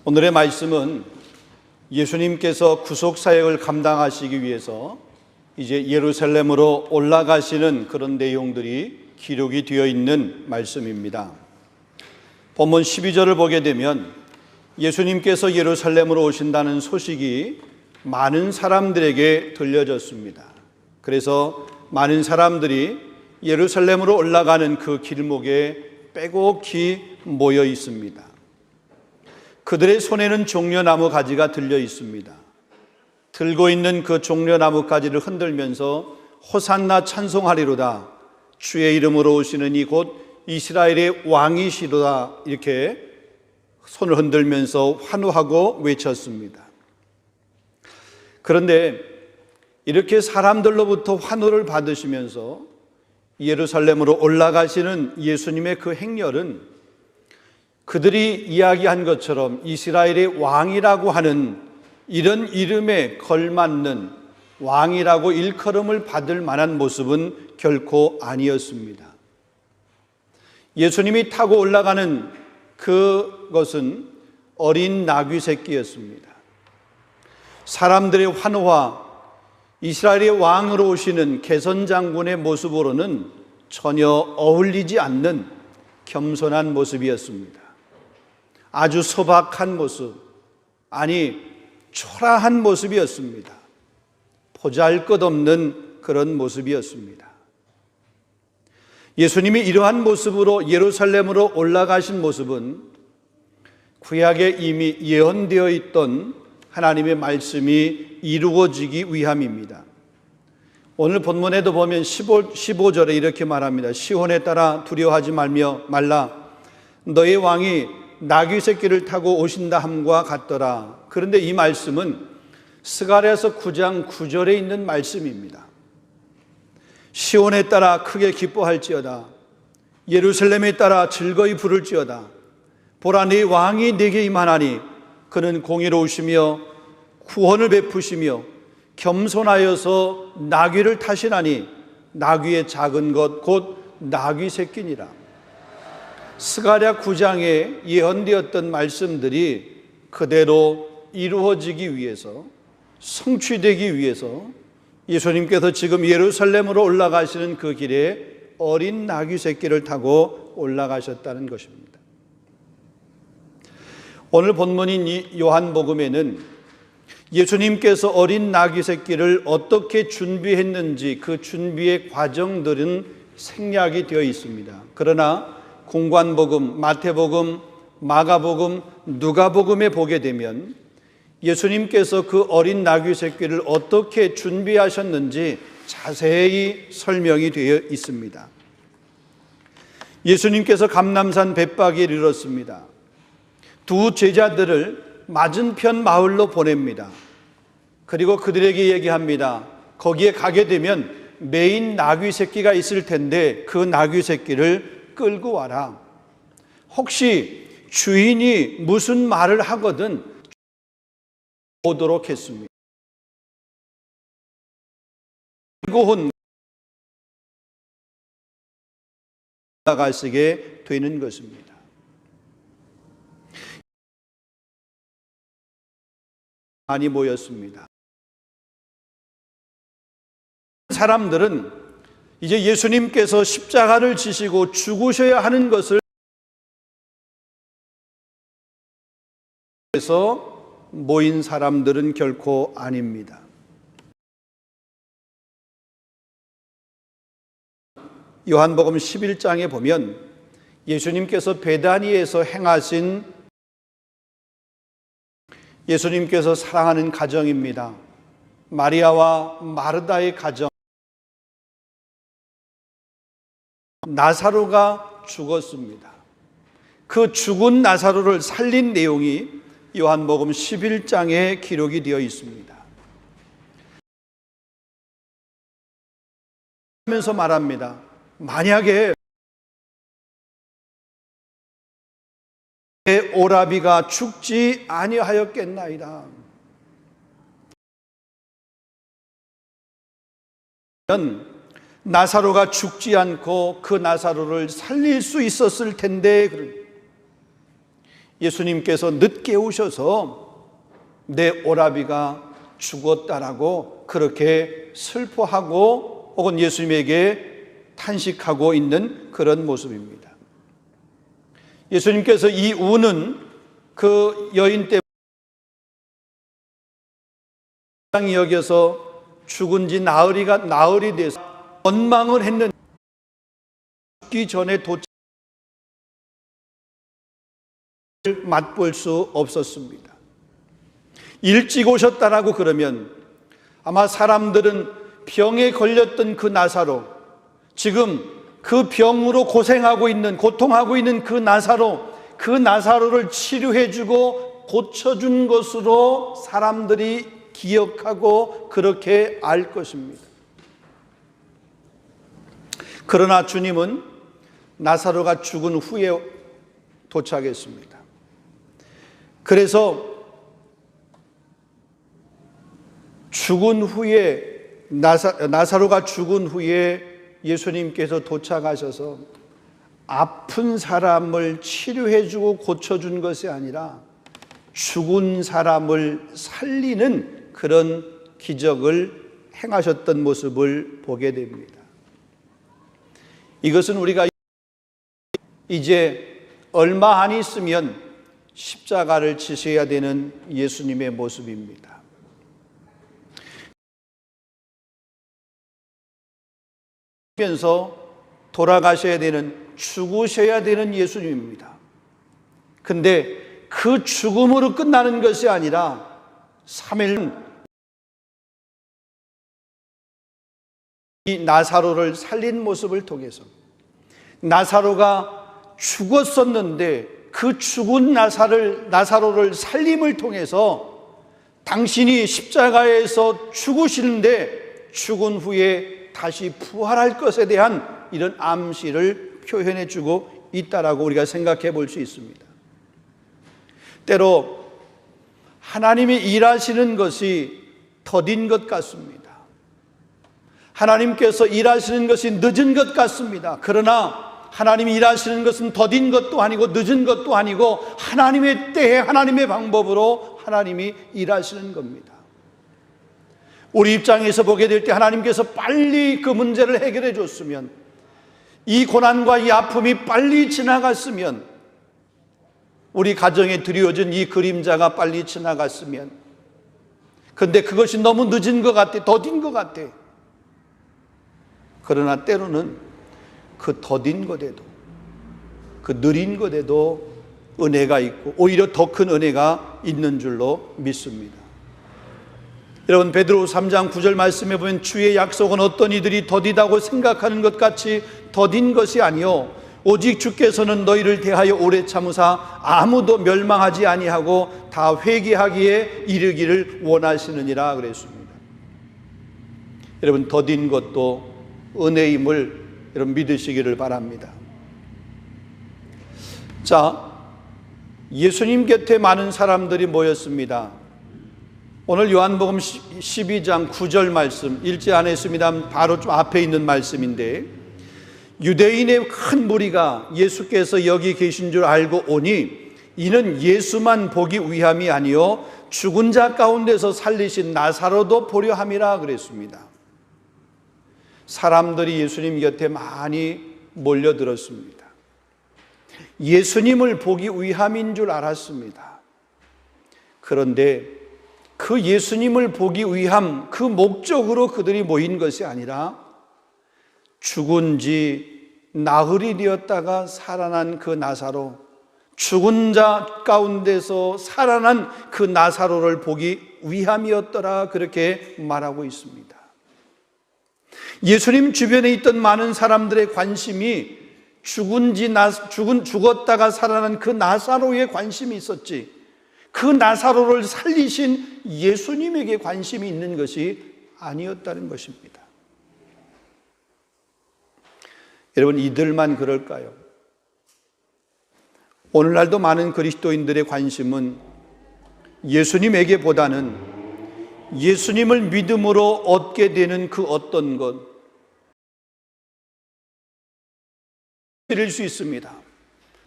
오늘의 말씀은 예수님께서 구속 사역을 감당하시기 위해서 이제 예루살렘으로 올라가시는 그런 내용들이 기록이 되어 있는 말씀입니다. 본문 12절을 보게 되면 예수님께서 예루살렘으로 오신다는 소식이 많은 사람들에게 들려졌습니다. 그래서 많은 사람들이 예루살렘으로 올라가는 그 길목에 빼곡히 모여 있습니다. 그들의 손에는 종려나무 가지가 들려 있습니다. 들고 있는 그 종려나무 가지를 흔들면서 호산나 찬송하리로다, 주의 이름으로 오시는 이 곧 이스라엘의 왕이시로다, 이렇게 손을 흔들면서 환호하고 외쳤습니다. 그런데 이렇게 사람들로부터 환호를 받으시면서 예루살렘으로 올라가시는 예수님의 그 행렬은 그들이 이야기한 것처럼 이스라엘의 왕이라고 하는 이런 이름에 걸맞는 왕이라고 일컬음을 받을 만한 모습은 결코 아니었습니다. 예수님이 타고 올라가는 그것은 어린 나귀 새끼였습니다. 사람들의 환호와 이스라엘의 왕으로 오시는 개선장군의 모습으로는 전혀 어울리지 않는 겸손한 모습이었습니다. 아주 소박한 모습, 아니 초라한 모습이었습니다. 보잘것없는 그런 모습이었습니다. 예수님이 이러한 모습으로 예루살렘으로 올라가신 모습은 구약에 이미 예언되어 있던 하나님의 말씀이 이루어지기 위함입니다. 오늘 본문에도 보면 15절에 이렇게 말합니다. 시온에 따라 두려워하지 말라. 너의 왕이 나귀 새끼를 타고 오신다 함과 같더라. 그런데 이 말씀은 스가랴서 9장 9절에 있는 말씀입니다. 시온에 따라 크게 기뻐할지어다. 예루살렘에 따라 즐거이 부를지어다. 보라, 네 왕이 네게 임하나니 그는 공의로우시며 구원을 베푸시며 겸손하여서 나귀를 타시나니 나귀의 작은 것 곧 나귀 새끼니라. 스가랴 9장에 예언되었던 말씀들이 그대로 이루어지기 위해서, 성취되기 위해서 예수님께서 지금 예루살렘으로 올라가시는 그 길에 어린 나귀 새끼를 타고 올라가셨다는 것입니다. 오늘 본문인 이 요한복음에는 예수님께서 어린 나귀 새끼를 어떻게 준비했는지 그 준비의 과정들은 생략이 되어 있습니다. 그러나 공관복음, 마태복음, 마가복음, 누가복음에 보게 되면 예수님께서 그 어린 나귀 새끼를 어떻게 준비하셨는지 자세히 설명이 되어 있습니다. 예수님께서 감람산 베박에 이르렀습니다. 두 제자들을 맞은편 마을로 보냅니다. 그리고 그들에게 얘기합니다. 거기에 가게 되면 메인 나귀 새끼가 있을 텐데 그 나귀 새끼를 끌고 와라. 혹시 주인이 무슨 말을 하거든 오도록 했습니다. 그리고 나가시게 되는 것입니다. 많이 모였습니다. 사람들은 이제 예수님께서 십자가를 지시고 죽으셔야 하는 것을 해서 모인 사람들은 결코 아닙니다. 요한복음 11장에 보면 예수님께서 베다니에서 행하신 예수님께서 사랑하는 가정입니다. 마리아와 마르다의 가정. 나사로가 죽었습니다. 그 죽은 나사로를 살린 내용이 요한복음 11장에 기록이 되어 있습니다. 하면서 말합니다. 만약에 내 오라비가 죽지 아니하였겠나이다. 나사로가 죽지 않고 그 나사로를 살릴 수 있었을 텐데, 예수님께서 늦게 오셔서 내 오라비가 죽었다라고 그렇게 슬퍼하고 혹은 예수님에게 탄식하고 있는 그런 모습입니다. 예수님께서 이 우는 그 여인 때문에 땅이 여겨서 죽은 지 나흘이 돼서 원망을 했는데 죽기 전에 도착을 맛볼 수 없었습니다. 일찍 오셨다라고 그러면 아마 사람들은 병에 걸렸던 그 나사로, 지금 그 병으로 고생하고 있는, 고통하고 있는 그 나사로를 치료해주고 고쳐준 것으로 사람들이 기억하고 그렇게 알 것입니다. 그러나 주님은 나사로가 죽은 후에 도착했습니다. 그래서 죽은 후에 나사로가 죽은 후에 예수님께서 도착하셔서 아픈 사람을 치료해주고 고쳐준 것이 아니라 죽은 사람을 살리는 그런 기적을 행하셨던 모습을 보게 됩니다. 이것은 우리가 이제 얼마 안 있으면 십자가를 지셔야 되는 예수님의 모습입니다. 면서 돌아가셔야 되는, 죽으셔야 되는 예수님입니다. 근데 그 죽음으로 끝나는 것이 아니라 3일 이 나사로를 살린 모습을 통해서, 나사로가 죽었었는데 그 죽은 나사로를 살림을 통해서 당신이 십자가에서 죽으시는데 죽은 후에 다시 부활할 것에 대한 이런 암시를 표현해 주고 있다라고 우리가 생각해 볼 수 있습니다. 때로 하나님이 일하시는 것이 더딘 것 같습니다. 하나님께서 일하시는 것이 늦은 것 같습니다. 그러나 하나님이 일하시는 것은 더딘 것도 아니고 늦은 것도 아니고 하나님의 때에 하나님의 방법으로 하나님이 일하시는 겁니다. 우리 입장에서 보게 될 때 하나님께서 빨리 그 문제를 해결해 줬으면, 이 고난과 이 아픔이 빨리 지나갔으면, 우리 가정에 드려진 이 그림자가 빨리 지나갔으면, 근데 그것이 너무 늦은 것 같아, 더딘 것 같아. 그러나 때로는 그 더딘 것에도, 그 느린 것에도 은혜가 있고 오히려 더 큰 은혜가 있는 줄로 믿습니다. 여러분, 베드로 3장 9절 말씀에 보면 주의 약속은 어떤 이들이 더디다고 생각하는 것 같이 더딘 것이 아니요 오직 주께서는 너희를 대하여 오래 참으사 아무도 멸망하지 아니하고 다 회개하기에 이르기를 원하시느니라 그랬습니다. 여러분, 더딘 것도 은혜임을 여러분 믿으시기를 바랍니다. 자, 예수님 곁에 많은 사람들이 모였습니다. 오늘 요한복음 12장 9절 말씀 읽지 않았습니다. 바로 좀 앞에 있는 말씀인데, 유대인의 큰 무리가 예수께서 여기 계신 줄 알고 오니 이는 예수만 보기 위함이 아니요 죽은 자 가운데서 살리신 나사로도 보려 함이라 그랬습니다. 사람들이 예수님 곁에 많이 몰려들었습니다. 예수님을 보기 위함인 줄 알았습니다. 그런데 그 예수님을 보기 위함, 그 목적으로 그들이 모인 것이 아니라 죽은 지 나흘이 되었다가 살아난 그 나사로, 죽은 자 가운데서 살아난 그 나사로를 보기 위함이었더라 그렇게 말하고 있습니다. 예수님 주변에 있던 많은 사람들의 관심이 죽었다가 살아난 그 나사로에 관심이 있었지, 그 나사로를 살리신 예수님에게 관심이 있는 것이 아니었다는 것입니다. 여러분, 이들만 그럴까요? 오늘날도 많은 그리스도인들의 관심은 예수님에게보다는 예수님을 믿음으로 얻게 되는 그 어떤 것, 드릴 수 있습니다.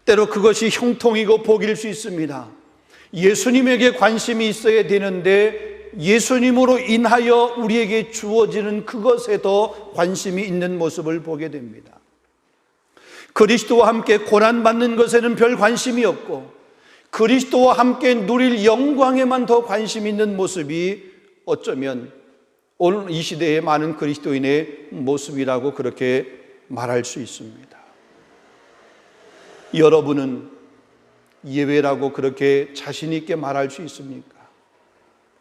때로 그것이 형통이고 복일 수 있습니다. 예수님에게 관심이 있어야 되는데 예수님으로 인하여 우리에게 주어지는 그것에도 관심이 있는 모습을 보게 됩니다. 그리스도와 함께 고난받는 것에는 별 관심이 없고 그리스도와 함께 누릴 영광에만 더 관심 있는 모습이 어쩌면 오늘 이 시대의 많은 그리스도인의 모습이라고 그렇게 말할 수 있습니다. 여러분은 예외라고 그렇게 자신 있게 말할 수 있습니까?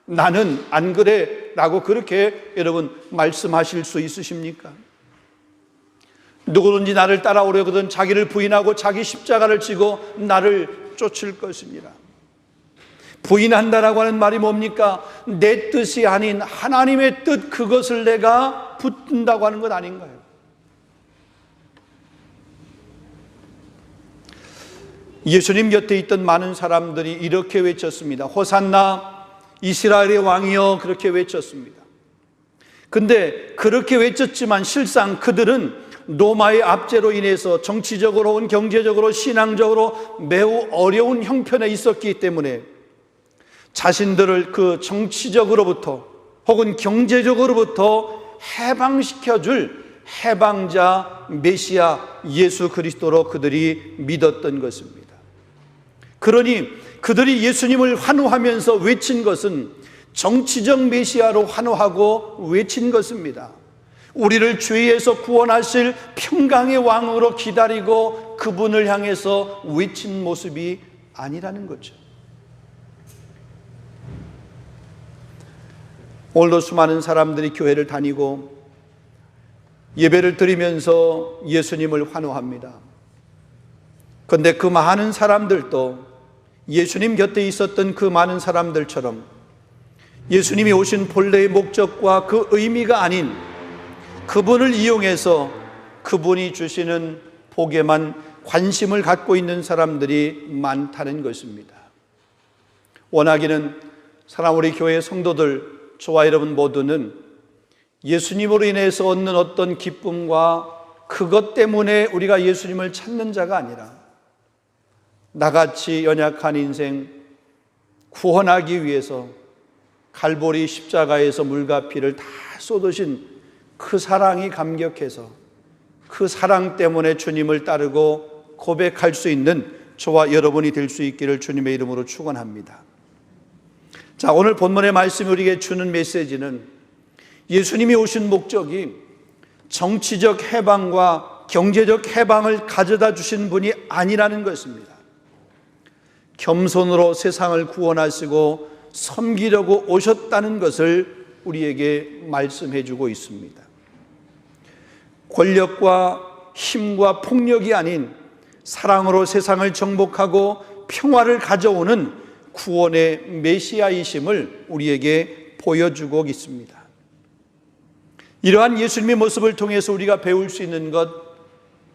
나는 안 그래 라고 그렇게 여러분 말씀하실 수 있으십니까? 누구든지 나를 따라오려거든 자기를 부인하고 자기 십자가를 지고 나를 쫓을 것이니라. 부인한다라고 하는 말이 뭡니까? 내 뜻이 아닌 하나님의 뜻, 그것을 내가 붙든다고 하는 것 아닌가요? 예수님 곁에 있던 많은 사람들이 이렇게 외쳤습니다. 호산나 이스라엘의 왕이여, 그렇게 외쳤습니다. 근데 그렇게 외쳤지만 실상 그들은 로마의 압제로 인해서 정치적으로 혹은 경제적으로 신앙적으로 매우 어려운 형편에 있었기 때문에 자신들을 그 정치적으로부터 혹은 경제적으로부터 해방시켜줄 해방자 메시아 예수 그리스도로 그들이 믿었던 것입니다. 그러니 그들이 예수님을 환호하면서 외친 것은 정치적 메시아로 환호하고 외친 것입니다. 우리를 죄에서 구원하실 평강의 왕으로 기다리고 그분을 향해서 외친 모습이 아니라는 거죠. 오늘도 수많은 사람들이 교회를 다니고 예배를 드리면서 예수님을 환호합니다. 그런데 그 많은 사람들도 예수님 곁에 있었던 그 많은 사람들처럼 예수님이 오신 본래의 목적과 그 의미가 아닌 그분을 이용해서 그분이 주시는 복에만 관심을 갖고 있는 사람들이 많다는 것입니다. 원하기는 사랑 우리 교회 성도들, 저와 여러분 모두는 예수님으로 인해서 얻는 어떤 기쁨과 그것 때문에 우리가 예수님을 찾는 자가 아니라 나같이 연약한 인생 구원하기 위해서 갈보리 십자가에서 물과 피를 다 쏟으신 그 사랑이 감격해서 그 사랑 때문에 주님을 따르고 고백할 수 있는 저와 여러분이 될 수 있기를 주님의 이름으로 축원합니다. 자, 오늘 본문의 말씀이 우리에게 주는 메시지는 예수님이 오신 목적이 정치적 해방과 경제적 해방을 가져다 주신 분이 아니라는 것입니다. 겸손으로 세상을 구원하시고 섬기려고 오셨다는 것을 우리에게 말씀해 주고 있습니다. 권력과 힘과 폭력이 아닌 사랑으로 세상을 정복하고 평화를 가져오는 구원의 메시아이심을 우리에게 보여주고 있습니다. 이러한 예수님의 모습을 통해서 우리가 배울 수 있는 것,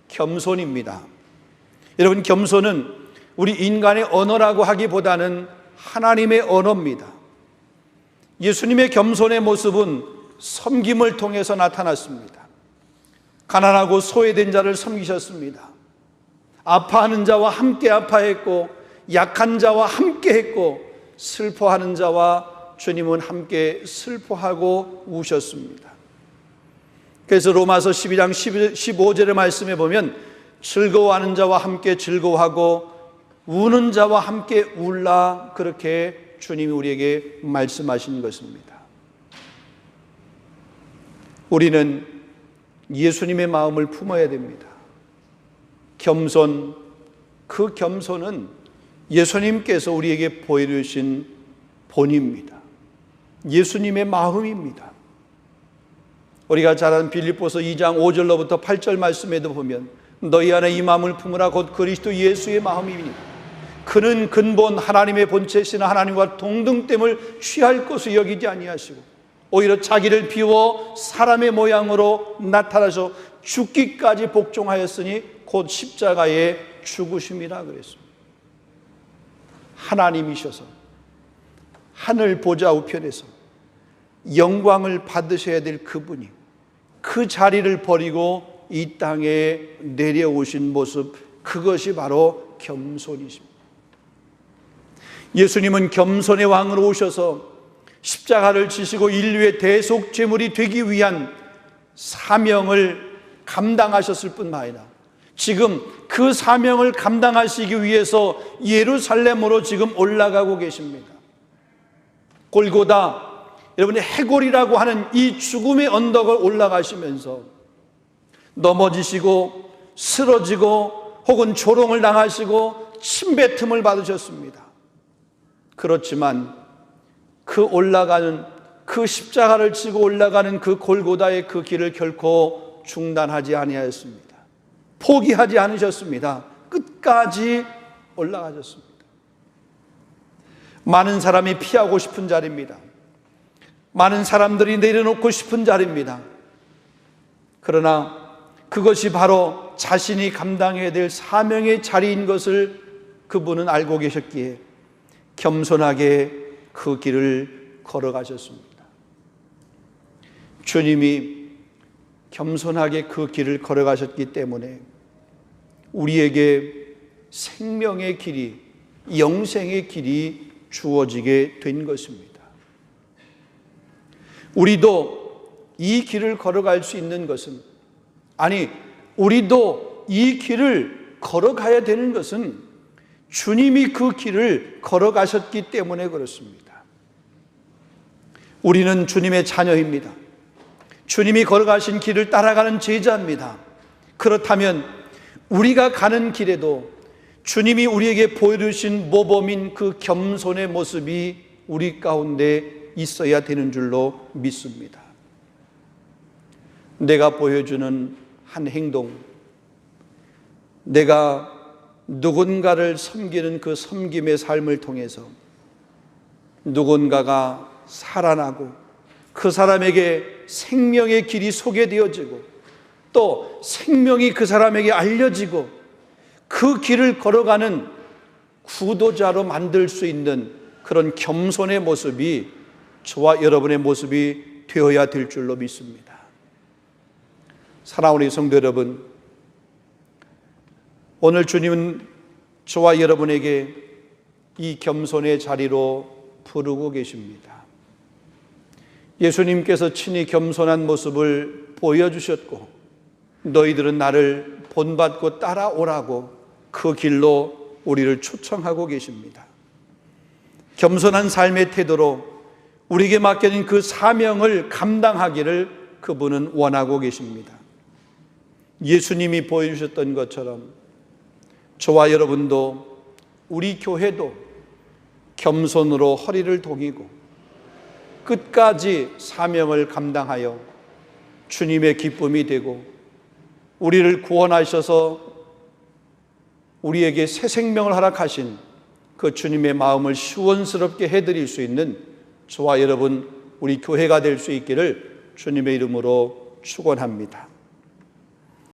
겸손입니다. 여러분, 겸손은 우리 인간의 언어라고 하기보다는 하나님의 언어입니다. 예수님의 겸손의 모습은 섬김을 통해서 나타났습니다. 가난하고 소외된 자를 섬기셨습니다. 아파하는 자와 함께 아파했고 약한 자와 함께 했고 슬퍼하는 자와 주님은 함께 슬퍼하고 우셨습니다. 그래서 로마서 12장 15절의 말씀에 보면 즐거워하는 자와 함께 즐거워하고 우는 자와 함께 울라, 그렇게 주님이 우리에게 말씀하신 것입니다. 우리는 예수님의 마음을 품어야 됩니다. 겸손, 그 겸손은 예수님께서 우리에게 보여주신 본입니다. 예수님의 마음입니다. 우리가 잘 아는 빌립보서 2장 5절로부터 8절 말씀에도 보면 너희 안에 이 마음을 품으라 곧 그리스도 예수의 마음이니라. 그는 근본 하나님의 본체시나 하나님과 동등됨을 취할 것을 여기지 아니하시고 오히려 자기를 비워 사람의 모양으로 나타나서 죽기까지 복종하였으니 곧 십자가에 죽으심이라 그랬습니다. 하나님이셔서 하늘 보좌 우편에서 영광을 받으셔야 될 그분이 그 자리를 버리고 이 땅에 내려오신 모습, 그것이 바로 겸손이십니다. 예수님은 겸손의 왕으로 오셔서 십자가를 지시고 인류의 대속 제물이 되기 위한 사명을 감당하셨을 뿐만 아니라 지금 그 사명을 감당하시기 위해서 예루살렘으로 지금 올라가고 계십니다. 골고다, 여러분이 해골이라고 하는 이 죽음의 언덕을 올라가시면서 넘어지시고 쓰러지고 혹은 조롱을 당하시고 침뱉음을 받으셨습니다. 그렇지만 그 올라가는, 그 십자가를 지고 올라가는 그 골고다의 그 길을 결코 중단하지 아니하였습니다. 포기하지 않으셨습니다. 끝까지 올라가셨습니다. 많은 사람이 피하고 싶은 자리입니다. 많은 사람들이 내려놓고 싶은 자리입니다. 그러나 그것이 바로 자신이 감당해야 될 사명의 자리인 것을 그분은 알고 계셨기에 겸손하게 그 길을 걸어가셨습니다. 주님이 겸손하게 그 길을 걸어가셨기 때문에 우리에게 생명의 길이, 영생의 길이 주어지게 된 것입니다. 우리도 이 길을 걸어갈 수 있는 것은, 아니, 우리도 이 길을 걸어가야 되는 것은 주님이 그 길을 걸어가셨기 때문에 그렇습니다. 우리는 주님의 자녀입니다. 주님이 걸어가신 길을 따라가는 제자입니다. 그렇다면 우리가 가는 길에도 주님이 우리에게 보여주신 모범인 그 겸손의 모습이 우리 가운데 있어야 되는 줄로 믿습니다. 내가 보여주는 한 행동, 내가 누군가를 섬기는 그 섬김의 삶을 통해서 누군가가 살아나고 그 사람에게 생명의 길이 소개되어지고 또 생명이 그 사람에게 알려지고 그 길을 걸어가는 구도자로 만들 수 있는 그런 겸손의 모습이 저와 여러분의 모습이 되어야 될 줄로 믿습니다. 사랑하는 성도 여러분, 오늘 주님은 저와 여러분에게 이 겸손의 자리로 부르고 계십니다. 예수님께서 친히 겸손한 모습을 보여주셨고 너희들은 나를 본받고 따라오라고 그 길로 우리를 초청하고 계십니다. 겸손한 삶의 태도로 우리에게 맡겨진 그 사명을 감당하기를 그분은 원하고 계십니다. 예수님이 보여주셨던 것처럼 저와 여러분도, 우리 교회도 겸손으로 허리를 동이고 끝까지 사명을 감당하여 주님의 기쁨이 되고 우리를 구원하셔서 우리에게 새 생명을 허락하신 그 주님의 마음을 시원스럽게 해드릴 수 있는 저와 여러분, 우리 교회가 될 수 있기를 주님의 이름으로 축원합니다.